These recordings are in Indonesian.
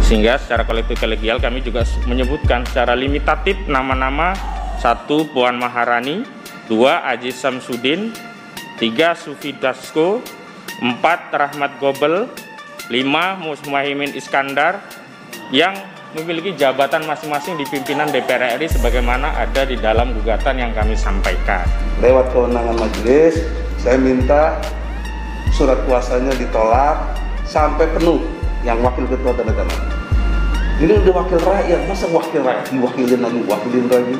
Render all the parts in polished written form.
Sehingga secara kolektif kolegial kami juga menyebutkan secara limitatif nama-nama: 1. Puan Maharani, 2. Aziz Samsudin, 3. Sufi Dasko, 4. Rahmat Gobel, 5. Muhaimin Iskandar, yang memiliki jabatan masing-masing di pimpinan DPR RI sebagaimana ada di dalam gugatan yang kami sampaikan. Lewat kewenangan majelis, saya minta surat kuasanya ditolak sampai penuh yang wakil ketua tanda tangan. Ini udah wakil rakyat, masa wakil rakyat diwakilin lagi.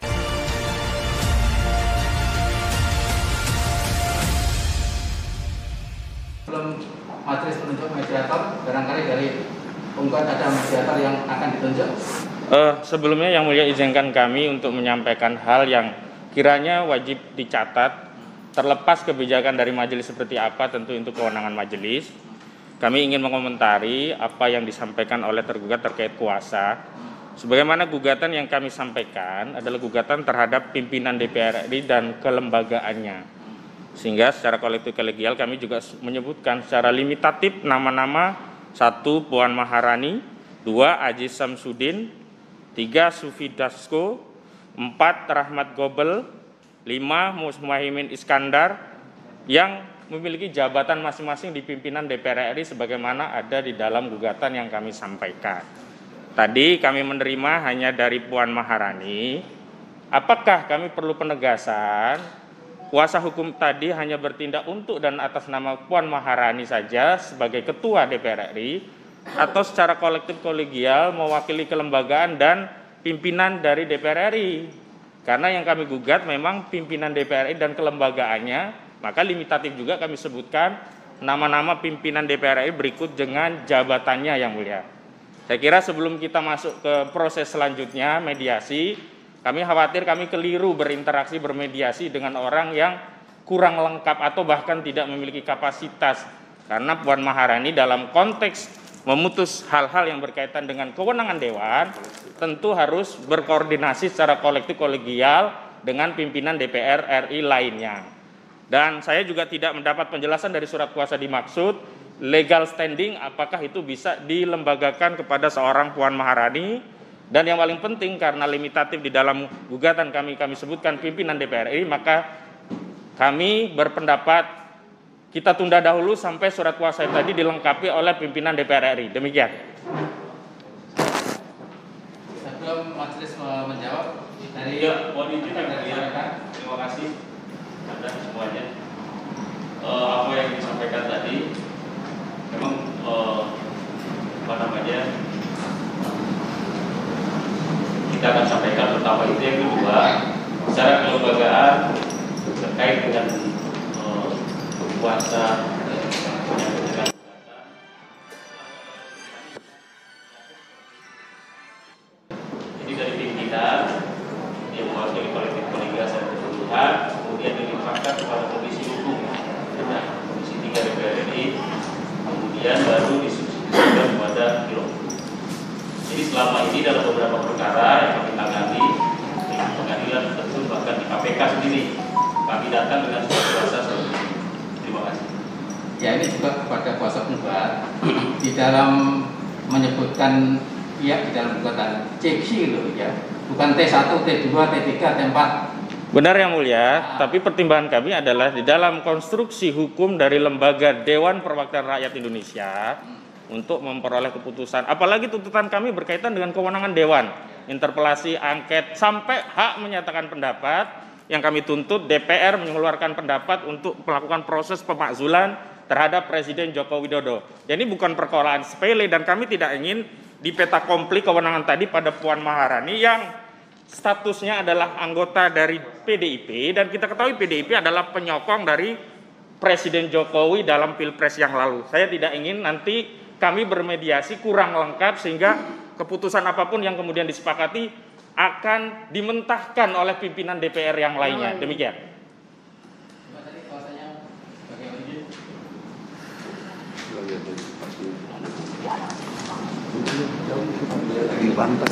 Belum majelis menunjuk mediator, barangkali dari penggugat ada mediator yang akan ditunjuk? Sebelumnya yang mulia izinkan kami untuk menyampaikan hal yang kiranya wajib dicatat. Terlepas kebijakan dari majelis seperti apa, tentu itu kewenangan majelis. Kami ingin mengomentari apa yang disampaikan oleh tergugat terkait kuasa. Sebagaimana gugatan yang kami sampaikan adalah gugatan terhadap pimpinan DPR RI dan kelembagaannya. Sehingga secara kolektif kolegial kami juga menyebutkan secara limitatif nama-nama: 1. Puan Maharani, 2. Aziz Samsudin, 3. Sufi Dasko, 4. Rahmat Gobel, 5. Muhaimin Iskandar, yang memiliki jabatan masing-masing di pimpinan DPR RI sebagaimana ada di dalam gugatan yang kami sampaikan. Tadi kami menerima hanya dari Puan Maharani. Apakah kami perlu penegasan? Kuasa hukum tadi hanya bertindak untuk dan atas nama Puan Maharani saja sebagai ketua DPR RI, atau secara kolektif kolegial mewakili kelembagaan dan pimpinan dari DPR RI? Karena yang kami gugat memang pimpinan DPR RI dan kelembagaannya, maka limitatif juga kami sebutkan nama-nama pimpinan DPR RI berikut dengan jabatannya yang mulia. Saya kira sebelum kita masuk ke proses selanjutnya, mediasi, kami khawatir kami keliru berinteraksi, bermediasi dengan orang yang kurang lengkap atau bahkan tidak memiliki kapasitas. Karena Puan Maharani dalam konteks memutus hal-hal yang berkaitan dengan kewenangan Dewan, tentu harus berkoordinasi secara kolektif kolegial dengan pimpinan DPR RI lainnya. Dan saya juga tidak mendapat penjelasan dari surat kuasa dimaksud, legal standing apakah itu bisa dilembagakan kepada seorang Puan Maharani. Dan yang paling penting, karena limitatif di dalam gugatan kami sebutkan pimpinan DPR RI, maka kami berpendapat kita tunda dahulu sampai surat kuasa tadi dilengkapi oleh pimpinan DPR RI. Demikian. Sebelum majelis menjawab, dari mohon izin terima kasih atas semuanya. Apa yang disampaikan tadi memang kita akan sampaikan pertama itu, yang kedua secara kelembagaan terkait dengan kuasa penyampaian. Jadi dari pimpinan yang mewakili kolektif kolegial secara keseluruhan, kemudian dilimpahkan kepada Komisi Hukum dan Komisi 3 DPR RI, kemudian baru disubsidikan kepada Biro. Jadi selama ini dalam beberapa perkara yang kami tangani di pengadilan, tentu bahkan di KPK sendiri kami datang dengan surat kuasa seperti ini. Terima kasih. Ya, ini juga kepada kuasa penggugat di dalam menyebutkan di dalam gugatan CQ loh ya, bukan T1, T2, T3, T4. Benar yang mulia, tapi pertimbangan kami adalah di dalam konstruksi hukum dari lembaga Dewan Perwakilan Rakyat Indonesia untuk memperoleh keputusan. Apalagi tuntutan kami berkaitan dengan kewenangan Dewan, interpelasi, angket, sampai hak menyatakan pendapat yang kami tuntut DPR mengeluarkan pendapat untuk melakukan proses pemakzulan terhadap Presiden Joko Widodo. Jadi bukan perkara sepele, dan kami tidak ingin di peta komplit kewenangan tadi pada Puan Maharani yang statusnya adalah anggota dari PDIP, dan kita ketahui PDIP adalah penyokong dari Presiden Jokowi dalam Pilpres yang lalu. Saya tidak ingin nanti kami bermediasi kurang lengkap sehingga keputusan apapun yang kemudian disepakati akan dimentahkan oleh pimpinan DPR yang lainnya. Demikian. Di pantai.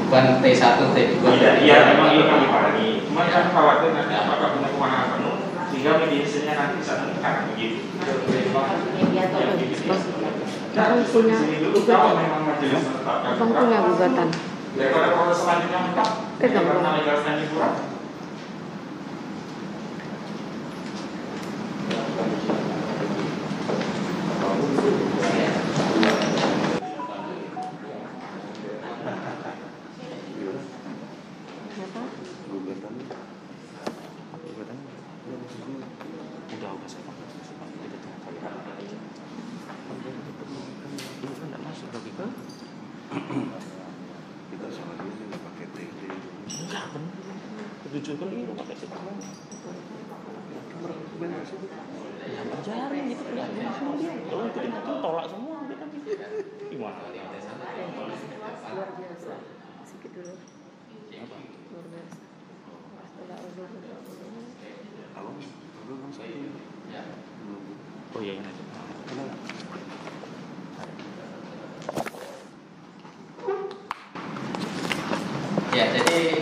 bukan T1, T2. Iya, memang ini kami pahami. Cuma saya khawatir nanti apakah punya kewenangan penuh sehingga mediasinya nanti bisa meningkat begitu. Abang punya Kalau memang majelis Abang punya gugatan. daripada proses selanjutnya mentok, Pegang, Bang. karena legal standing kurang. Kenapa? Kita soalnya nggak pakai TT. Ketujuan ini pakai sistem. Ya berjalan gitu kelihatan semua dia. Kalau ikutin hakim tolak semua kita. Gimana? Luar biasa. Sedikit dulu. Luar biasa. Setelah Oh iya ini. Ya, jadi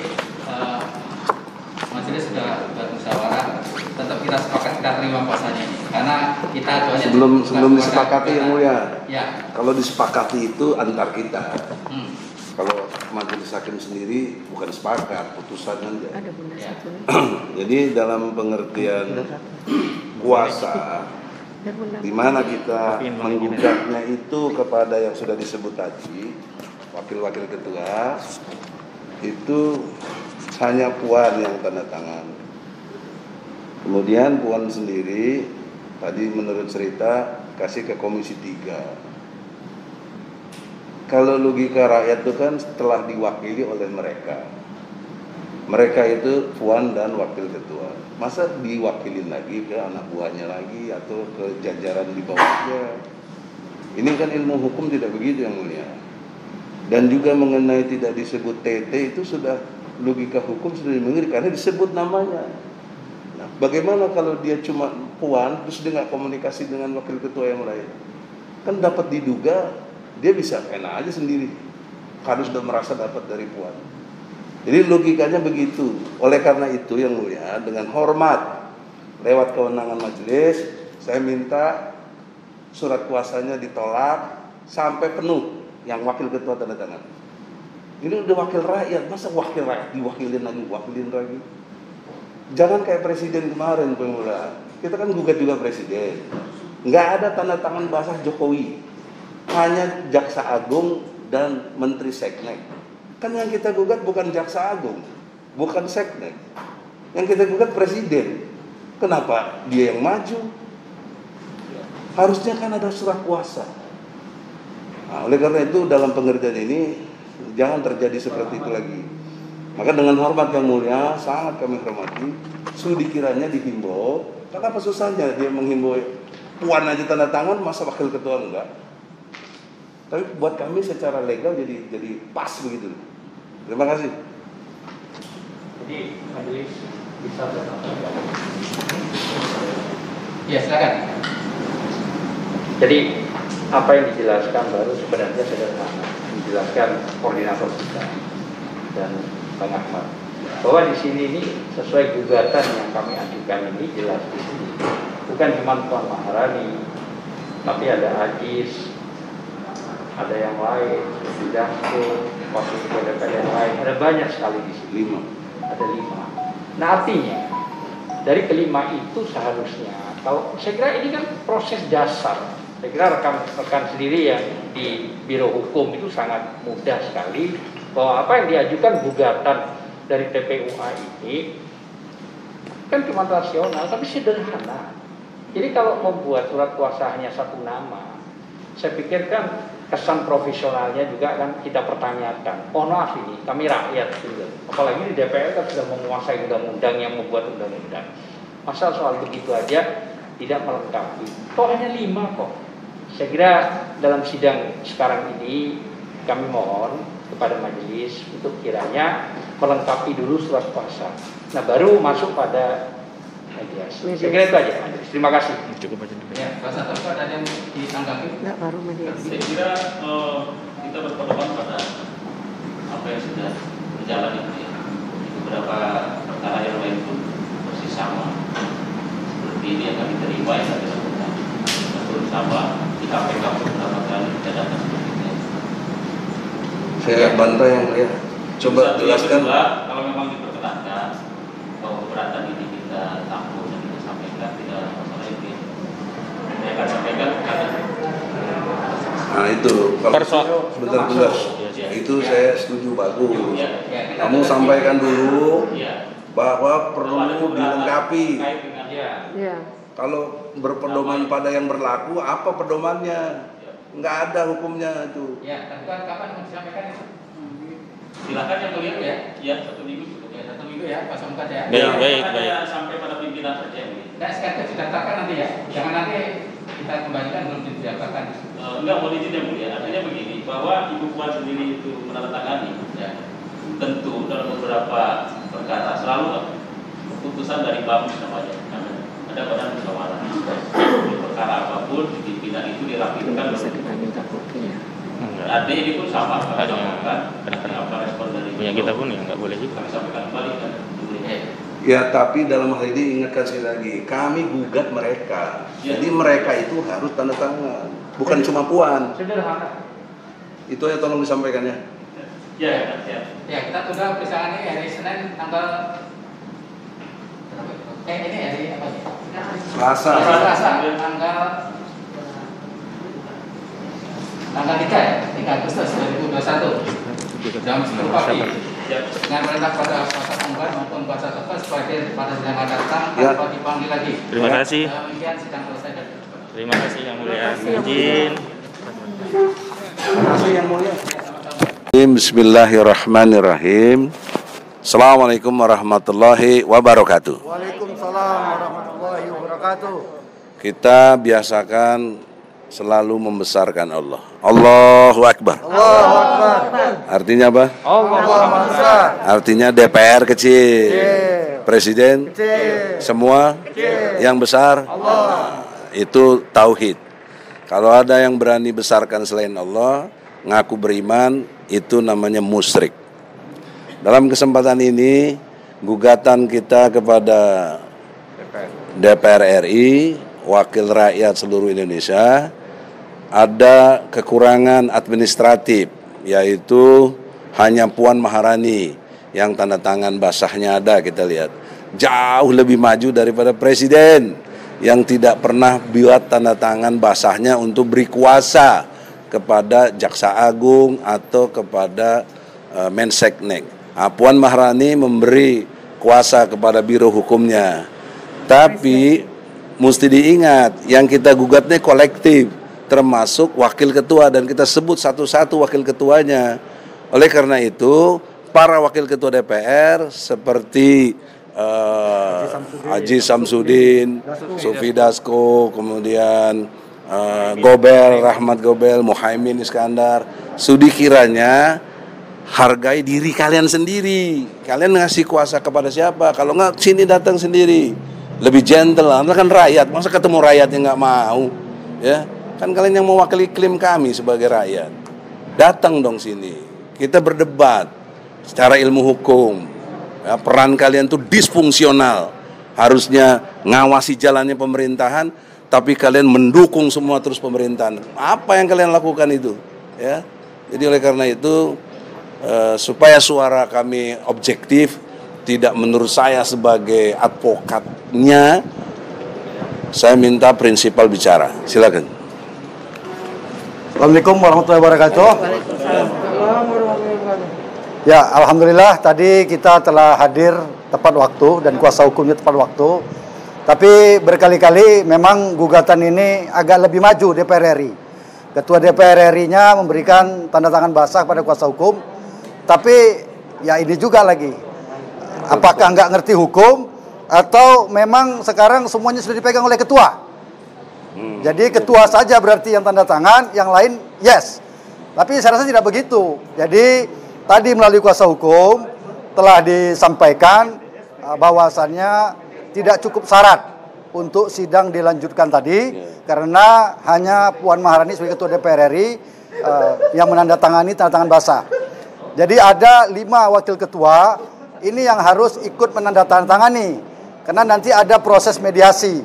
majelis sudah bermusyawarah, tetap kita sepakat kita terima puasanya ini, karena kita acuannya Sebelum disepakati yang mulia. Ya. Kalau disepakati itu antar kita. Hmm. Kalau majelis hakim sendiri bukan sepakat, putusan aja. ada bunda Ya. satu nih. Jadi dalam pengertian kuasa, Ada bunda. di mana kita menggugatnya itu kepada yang sudah disebut tadi, wakil-wakil ketua, itu hanya Puan yang tanda tangan. Kemudian Puan sendiri tadi menurut cerita kasih ke Komisi 3. Kalau logika rakyat itu kan telah diwakili oleh mereka. Mereka itu Puan dan wakil ketua. Masa diwakilin lagi ke anak buahnya lagi atau ke jajaran di bawahnya? Ini kan ilmu hukum tidak begitu yang mulia. Dan juga mengenai tidak disebut TT itu sudah logika hukum sudah mengerti karena disebut namanya. Nah, bagaimana kalau dia cuma Puan terus dia nggak komunikasi dengan wakil ketua yang lain? Kan dapat diduga dia bisa enak aja sendiri. Harus sudah merasa dapat dari Puan. Jadi logikanya begitu. Oleh karena itu yang mulia dengan hormat lewat kewenangan majelis saya minta surat kuasanya ditolak sampai penuh yang wakil ketua tanda tangan. Ini udah wakil rakyat, masa wakil rakyat diwakilin lagi. Jangan kayak presiden kemarin pemula. Kita kan gugat juga presiden. Nggak ada tanda tangan basah Jokowi. Hanya Jaksa Agung dan Menteri Seknek. Kan yang kita gugat bukan Jaksa Agung, bukan Seknek. Yang kita gugat presiden. Kenapa dia yang maju? Harusnya kan ada surat kuasa. Nah, oleh karena itu dalam pengertian ini jangan terjadi seperti itu lagi. Maka dengan hormat yang mulia sangat kami hormati. Sudi kiranya dihimbau. Kenapa susahnya dia menghimbau Puan aja tanda tangan, masa wakil ketua enggak? Tapi buat kami secara legal jadi pas begitu. Terima kasih. Jadi majelis bisa bertanya. Ya, silakan. Jadi apa yang dijelaskan baru sebenarnya sederhana, dijelaskan koordinator kita dan Bang Ahmad bahwa di sini ini sesuai gugatan yang kami ajukan ini jelas di sini bukan cuma Puan Maharani, tapi ada Ajis, ada yang lain, sudah wakil ketua DPR yang lain, ada banyak sekali di sini. 5. Ada 5. Nah artinya dari kelima itu seharusnya, kalau saya kira ini kan proses dasar. Saya kira rekan-rekan sendiri yang di Biro Hukum itu sangat mudah sekali bahwa apa yang diajukan gugatan dari TPUA ini kan cuma rasional tapi sederhana. Jadi kalau membuat surat kuasa hanya satu nama, saya pikir kan kesan profesionalnya juga kan kita pertanyakan. Oh maaf ini kami rakyat juga. Apalagi di DPR kan sudah menguasai undang-undang yang membuat undang-undang. Masa soal begitu aja tidak melengkapi. Toh hanya 5 kok. Saya kira dalam sidang sekarang ini kami mohon kepada majelis untuk kiranya melengkapi dulu surat kuasa. Nah baru masuk pada mediasi. Saya kira itu aja majelis. Terima kasih. Cukup aja dulu. Ya, Pak Satto ada yang ditanggapi? Enggak baru mediasi. Saya kira kita berpedoman pada apa yang sudah berjalan itu ya. Beberapa perkara yang lain pun masih sama seperti ini yang kami terima yang kami lakukan bersama di KPK pertama kali kita datang seperti ini. Saya bantah yang mulia. Coba jelaskan. Kalau memang diperkenankan bahwa keberatan ini kita tampung dan kita sampaikan, tidak ada masalah itu. Saya akan sampaikan karena Nah itu kalau sebentar itu saya setuju bagus. Kamu sampaikan dulu bahwa perlu dilengkapi. Ya. Kalau berpedoman pada yang berlaku, apa pedomannya? Nggak ada hukumnya itu. Ya, tapi kan kapan mau disampaikan itu? silakan yang mulia Ya. ya 1 minggu cukup Ya, 1 minggu ya, Pak Samkat ya. Baik. Sampai pada pimpinan saja ya. Dan SKT didaftarkan nanti ya. Jangan nanti kita kembalikan belum didaftarkan. Enggak, mau izin yang mulia. Artinya begini, bahwa Ibu Puan sendiri itu menandatangani ya. Tentu dalam beberapa perkara selalu keputusan dari BAMUS namanya. Ada badan musyawarah. Perkara apapun di pimpinan itu dirapimkan. Bisa kita minta kopi ya. Artinya ini pun sama. Apa respon dari Punya kita pun ya nggak boleh juga. kami sampaikan kembali kan. Ya tapi dalam hal ini ingatkan sekali lagi, kami gugat mereka. Jadi mereka itu harus tanda tangan, bukan cuma Puan. Sederhana. Itu ya tolong disampaikannya. Ya. Ya, kita tunda persidangan ini hari Senin tanggal ini hari apa sih? Selasa. Selasa tanggal 3 ya, 3 Agustus 2021 jam 10 pagi. Dengan perintah pada kuasa penggugat maupun kuasa terkait pada sidang akan datang tanpa dipanggil lagi. Terima kasih. Demikian sidang selesai. Terima kasih yang mulia. Izin. Terima kasih yang mulia. Bismillahirrahmanirrahim. Assalamualaikum warahmatullahi wabarakatuh. Waalaikumsalam warahmatullahi wabarakatuh. Kita biasakan selalu membesarkan Allah. Allahu Akbar. Allahu Akbar. Artinya apa? Allah besar. Artinya DPR kecil, Presiden semua yang besar. Itu tauhid. Kalau ada yang berani besarkan selain Allah, ngaku beriman, itu namanya musyrik. Dalam kesempatan ini, gugatan kita kepada DPR RI, wakil rakyat seluruh Indonesia, ada kekurangan administratif, yaitu hanya Puan Maharani yang tanda tangan basahnya ada, kita lihat. Jauh lebih maju daripada Presiden yang tidak pernah buat tanda tangan basahnya untuk beri kuasa kepada Jaksa Agung atau kepada Menseknek. Puan Maharani memberi kuasa kepada Biro Hukumnya. Tapi mesti diingat, yang kita gugatnya kolektif, termasuk wakil ketua, dan kita sebut satu-satu wakil ketuanya. Oleh karena itu, para wakil ketua DPR seperti Haji Samsudin, Sufi Dasko, kemudian Gobel, Rahmat Gobel, Muhaimin Iskandar, sudi kiranya hargai diri kalian sendiri. Kalian ngasih kuasa kepada siapa? Kalau nggak, sini datang sendiri. Lebih gentle lah, kan rakyat. Masa ketemu rakyat yang nggak mau? Ya, kan kalian yang mewakili klaim kami sebagai rakyat. Datang dong sini. Kita berdebat secara ilmu hukum. Ya, peran kalian tuh disfungsional. Harusnya ngawasi jalannya pemerintahan, tapi kalian mendukung semua terus pemerintahan. Apa yang kalian lakukan itu? Ya, jadi oleh karena itu, supaya suara kami objektif, tidak menurut saya sebagai advokatnya, saya minta prinsipal bicara. Silakan. Assalamualaikum warahmatullahi wabarakatuh. Ya, alhamdulillah tadi kita telah hadir tepat waktu dan kuasa hukumnya tepat waktu. Tapi berkali-kali memang gugatan ini agak lebih maju DPR RI. Ketua DPR RI-nya memberikan tanda tangan basah pada kuasa hukum. Tapi ya ini juga lagi, apakah nggak ngerti hukum atau memang sekarang semuanya sudah dipegang oleh ketua. Jadi ketua saja berarti yang tanda tangan, yang lain yes. Tapi saya rasa tidak begitu. Jadi tadi melalui kuasa hukum telah disampaikan bahwasannya tidak cukup syarat untuk sidang dilanjutkan tadi, karena hanya Puan Maharani sebagai ketua DPR RI yang menandatangani tanda tangan basah. Jadi ada 5 wakil ketua, ini yang harus ikut menandatangani, karena nanti ada proses mediasi.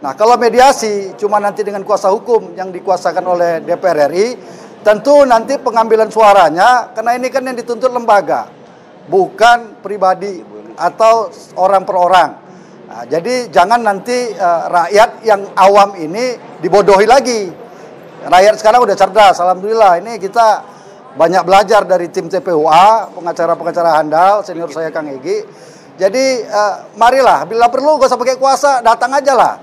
Nah, kalau mediasi cuma nanti dengan kuasa hukum yang dikuasakan oleh DPR RI, tentu nanti pengambilan suaranya, karena ini kan yang dituntut lembaga, bukan pribadi atau orang per orang. Nah, jadi jangan nanti rakyat yang awam ini dibodohi lagi. Rakyat sekarang udah cerdas, alhamdulillah. Ini kita banyak belajar dari tim TPUA, pengacara-pengacara handal, senior saya Kang Egy. Jadi marilah, bila perlu gak usah pakai kuasa, datang aja lah.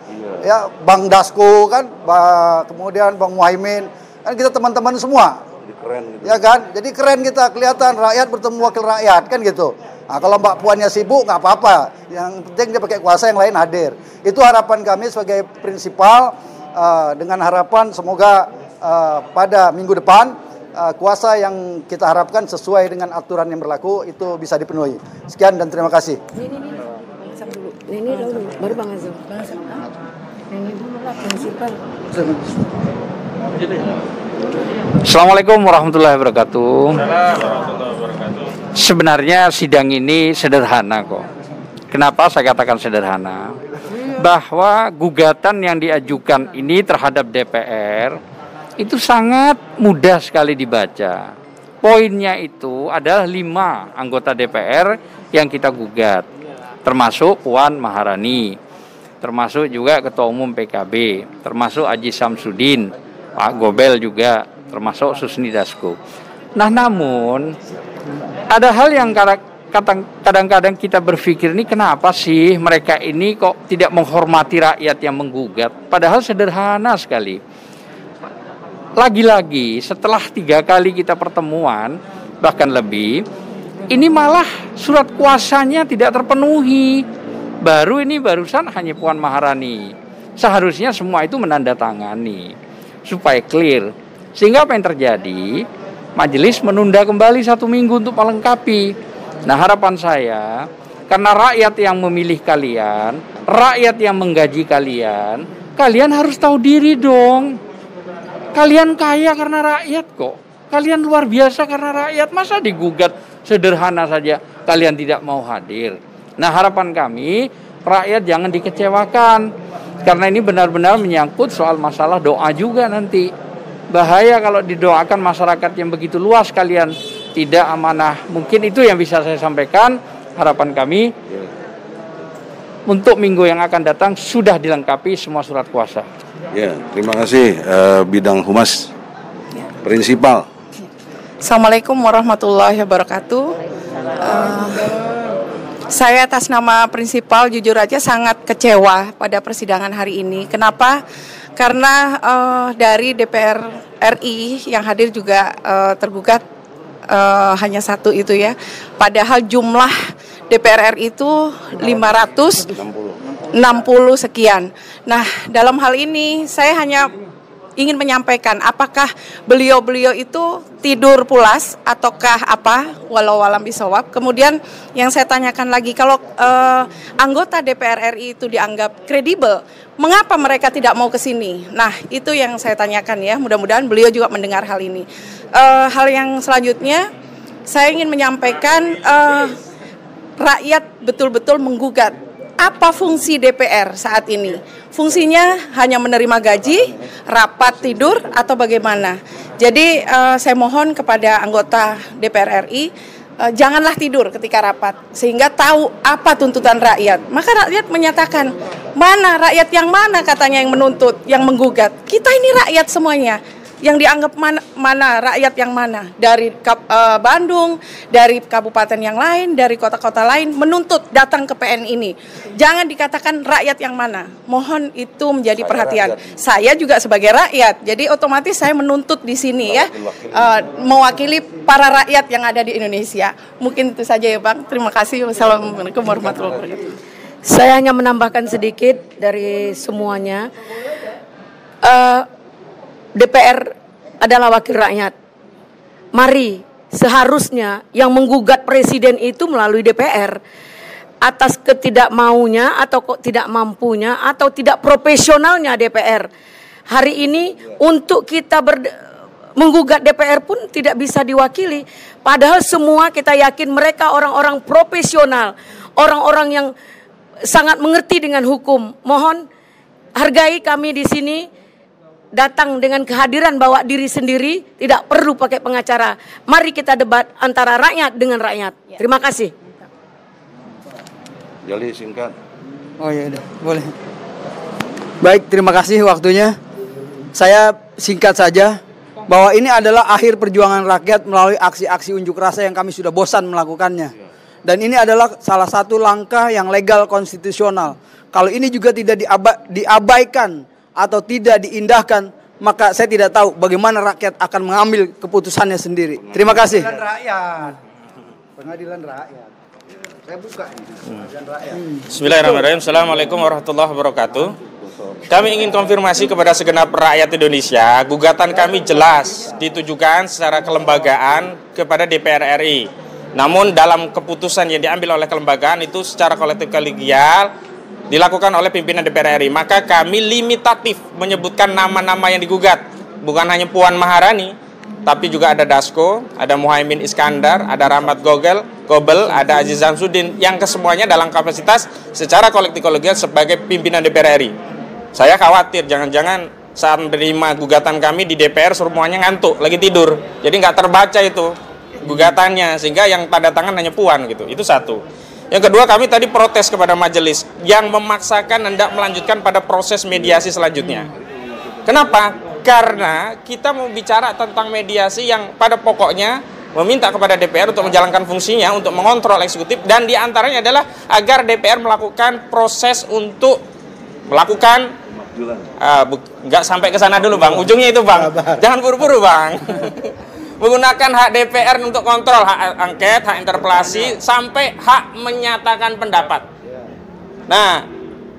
Ya, Bang Dasko kan, kemudian Bang Muhaimin, kan kita teman-teman semua. Keren gitu. Ya kan, jadi keren kita, kelihatan rakyat bertemu wakil rakyat kan gitu. Nah, kalau Mbak Puannya sibuk nggak apa-apa, yang penting dia pakai kuasa, yang lain hadir. Itu harapan kami sebagai prinsipal, dengan harapan semoga pada minggu depan kuasa yang kita harapkan sesuai dengan aturan yang berlaku itu bisa dipenuhi. Sekian dan terima kasih. Ini Bang Azam dulu. Ini dulu, baru Bang Azam. Ini dulu lah prinsipal. Assalamualaikum warahmatullahi wabarakatuh. Sebenarnya sidang ini sederhana kok. Kenapa saya katakan sederhana? Bahwa gugatan yang diajukan ini terhadap DPR itu sangat mudah sekali dibaca. Poinnya itu adalah 5 anggota DPR yang kita gugat, termasuk Puan Maharani, termasuk juga Ketua Umum PKB, termasuk Aji Samsudin, Pak Gobel juga, termasuk Susni Dasko. Nah, namun ada hal yang kadang-kadang kita berpikir, ini kenapa sih mereka ini kok tidak menghormati rakyat yang menggugat, padahal sederhana sekali. Lagi-lagi setelah 3 kali kita pertemuan, bahkan lebih, ini malah surat kuasanya tidak terpenuhi. Barusan hanya Puan Maharani. Seharusnya semua itu menandatangani supaya clear. Sehingga apa yang terjadi? Majelis menunda kembali 1 minggu untuk melengkapi. Nah, harapan saya, karena rakyat yang memilih kalian, rakyat yang menggaji kalian, kalian harus tahu diri dong. Kalian kaya karena rakyat kok. Kalian luar biasa karena rakyat. Masa digugat sederhana saja kalian tidak mau hadir? Nah, harapan kami, rakyat jangan dikecewakan. Karena ini benar-benar menyangkut soal masalah doa juga nanti. Bahaya kalau didoakan masyarakat yang begitu luas kalian tidak amanah. Mungkin itu yang bisa saya sampaikan. Harapan kami untuk minggu yang akan datang sudah dilengkapi semua surat kuasa. Ya, terima kasih Bidang Humas Prinsipal. Assalamualaikum warahmatullahi wabarakatuh. Saya atas nama Prinsipal jujur aja sangat kecewa pada persidangan hari ini. Kenapa? Karena dari DPR RI yang hadir juga tergugat hanya 1 itu ya. Padahal jumlah DPR RI itu 560 sekian. Nah, dalam hal ini saya hanya ingin menyampaikan apakah beliau-beliau itu tidur pulas ataukah apa, walau alam bisawab. Kemudian yang saya tanyakan lagi, kalau anggota DPR RI itu dianggap kredibel, mengapa mereka tidak mau ke sini? Nah, itu yang saya tanyakan ya, mudah-mudahan beliau juga mendengar hal ini. Hal yang selanjutnya, saya ingin menyampaikan rakyat betul-betul menggugat. Apa fungsi DPR saat ini? Fungsinya hanya menerima gaji, rapat, tidur, atau bagaimana? Jadi saya mohon kepada anggota DPR RI, janganlah tidur ketika rapat, sehingga tahu apa tuntutan rakyat. Maka rakyat menyatakan, mana rakyat yang mana katanya yang menuntut, yang menggugat. Kita ini rakyat semuanya. Yang dianggap mana rakyat yang mana, dari Bandung, dari kabupaten yang lain, dari kota-kota lain menuntut datang ke PN ini. Jangan dikatakan rakyat yang mana. Mohon itu menjadi perhatian. Saya juga sebagai rakyat, jadi otomatis saya menuntut di sini ya, mewakili para rakyat yang ada di Indonesia. Mungkin itu saja ya Bang. Terima kasih. Wassalamualaikum warahmatullahi wabarakatuh. Saya hanya menambahkan sedikit dari semuanya. DPR adalah wakil rakyat. Mari, seharusnya yang menggugat presiden itu melalui DPR atas ketidakmaunya atau kok tidak mampunya atau tidak profesionalnya DPR. Hari ini untuk kita menggugat DPR pun tidak bisa diwakili. Padahal semua kita yakin mereka orang-orang profesional, orang-orang yang sangat mengerti dengan hukum. Mohon hargai kami di sini, datang dengan kehadiran bawa diri sendiri, tidak perlu pakai pengacara. Mari kita debat antara rakyat dengan rakyat. Terima kasih. Jali singkat. Oh ya udah, boleh. Baik, terima kasih waktunya. Saya singkat saja bahwa ini adalah akhir perjuangan rakyat melalui aksi-aksi unjuk rasa yang kami sudah bosan melakukannya. Dan ini adalah salah satu langkah yang legal konstitusional. Kalau ini juga tidak diabaikan atau tidak diindahkan, maka saya tidak tahu bagaimana rakyat akan mengambil keputusannya sendiri. Terima kasih. Pengadilan rakyat. Saya buka ini. Pengadilan rakyat. Bismillahirrahmanirrahim. Assalamualaikum warahmatullahi wabarakatuh. Kami ingin konfirmasi kepada segenap rakyat Indonesia, gugatan kami jelas ditujukan secara kelembagaan kepada DPR RI. Namun dalam keputusan yang diambil oleh kelembagaan itu secara kolektif kolegial dilakukan oleh pimpinan DPR RI. Maka kami limitatif menyebutkan nama-nama yang digugat. Bukan hanya Puan Maharani, tapi juga ada Dasko, ada Muhaimin Iskandar, ada Rahmat Gobel, ada Aziz Samsudin, yang kesemuanya dalam kapasitas secara kolektif kolegial sebagai pimpinan DPR RI. Saya khawatir jangan-jangan saat menerima gugatan kami di DPR semuanya ngantuk, lagi tidur. Jadi nggak terbaca itu gugatannya, sehingga yang tanda tangan hanya Puan gitu. Itu satu. Yang kedua, kami tadi protes kepada majelis yang memaksakan hendak melanjutkan pada proses mediasi selanjutnya. Kenapa? Karena kita mau bicara tentang mediasi yang pada pokoknya meminta kepada DPR untuk menjalankan fungsinya, untuk mengontrol eksekutif, dan diantaranya adalah agar DPR melakukan proses untuk melakukan nggak sampai ke sana dulu bang, ujungnya itu bang, jangan buru-buru bang. Menggunakan hak DPR untuk kontrol, hak angket, hak interpelasi, sampai hak menyatakan pendapat. Nah,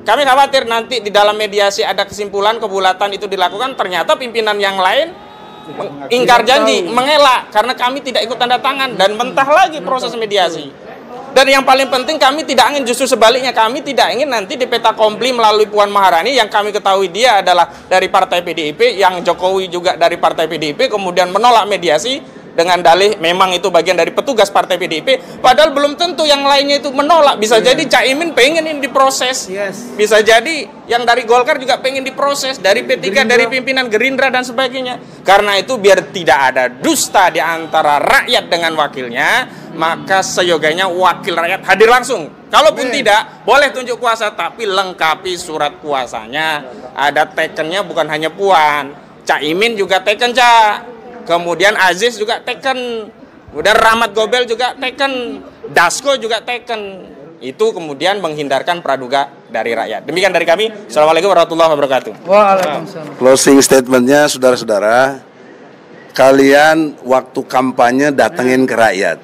kami khawatir nanti di dalam mediasi ada kesimpulan kebulatan itu dilakukan, ternyata pimpinan yang lain ingkar janji, mengelak karena kami tidak ikut tanda tangan, dan mentah lagi proses mediasi. Dan yang paling penting, kami tidak ingin, justru sebaliknya, kami tidak ingin nanti di peta kompli melalui Puan Maharani, yang kami ketahui dia adalah dari Partai PDIP, yang Jokowi juga dari Partai PDIP, kemudian menolak mediasi dengan dalih memang itu bagian dari petugas Partai PDIP, padahal belum tentu yang lainnya itu menolak. Bisa jadi Caimin pengen ini diproses, bisa jadi yang dari Golkar juga pengen diproses, dari P3, dari pimpinan Gerindra dan sebagainya. Karena itu biar tidak ada dusta di antara rakyat dengan wakilnya, maka seyogianya wakil rakyat hadir langsung. Kalaupun tidak, boleh tunjuk kuasa, tapi lengkapi surat kuasanya. Ada tekennya, bukan hanya Puan, Caimin juga teken, Cak. Kemudian Aziz juga teken, kemudian Rahmat Gobel juga teken, Dasko juga teken. Itu kemudian menghindarkan praduga dari rakyat. Demikian dari kami. Assalamualaikum warahmatullahi wabarakatuh. Waalaikumsalam. Closing statementnya, saudara-saudara, kalian waktu kampanye datengin ke rakyat,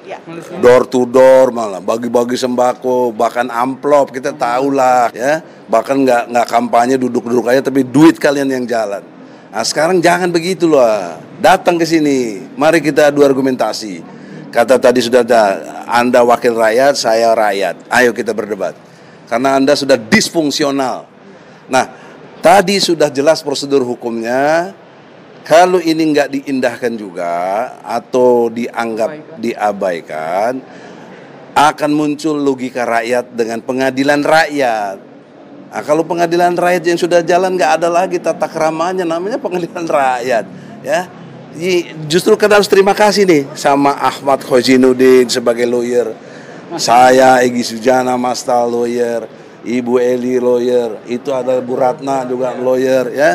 door to door, malah bagi-bagi sembako, bahkan amplop, kita tahulah ya. Bahkan nggak kampanye duduk-duduk aja, tapi duit kalian yang jalan. Nah sekarang jangan begitu loh, datang ke sini, mari kita adu argumentasi. Kata tadi sudah ada, Anda wakil rakyat, saya rakyat, ayo kita berdebat. Karena Anda sudah disfungsional. Nah, tadi sudah jelas prosedur hukumnya. Kalau ini nggak diindahkan juga atau dianggap diabaikan, akan muncul logika rakyat dengan pengadilan rakyat. Nah, kalau pengadilan rakyat yang sudah jalan nggak ada lagi tata keramanya, namanya pengadilan rakyat, ya. Justru kita harus terima kasih nih sama Ahmad Khozinuddin sebagai lawyer, saya Egy Sujana Mastal lawyer, Ibu Eli lawyer, itu ada Bu Ratna juga lawyer, ya.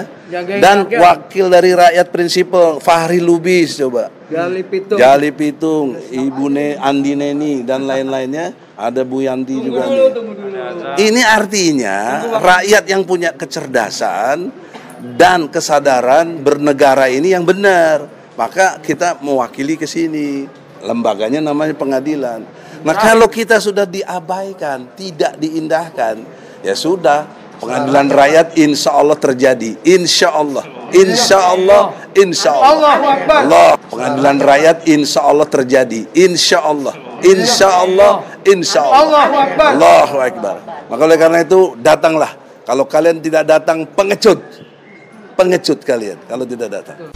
Dan wakil dari rakyat prinsipal Fahri Lubis coba, Jali Pitung, Ibu Andi Neni dan lain-lainnya, ada Bu Yanti juga nih. Ini artinya rakyat yang punya kecerdasan dan kesadaran bernegara ini yang benar, maka kita mewakili ke sini. Lembaganya namanya pengadilan. Nah, kalau kita sudah diabaikan, tidak diindahkan, ya sudah, pengadilan rakyat insya Allah terjadi. Insya Allah, insya Allah, insya Allah. Allah, pengadilan rakyat insya Allah terjadi. Insya Allah, insya Allah, insya Allah. Allahu Akbar. Maka oleh karena itu datanglah. Kalau kalian tidak datang, pengecut kalian kalau tidak datang.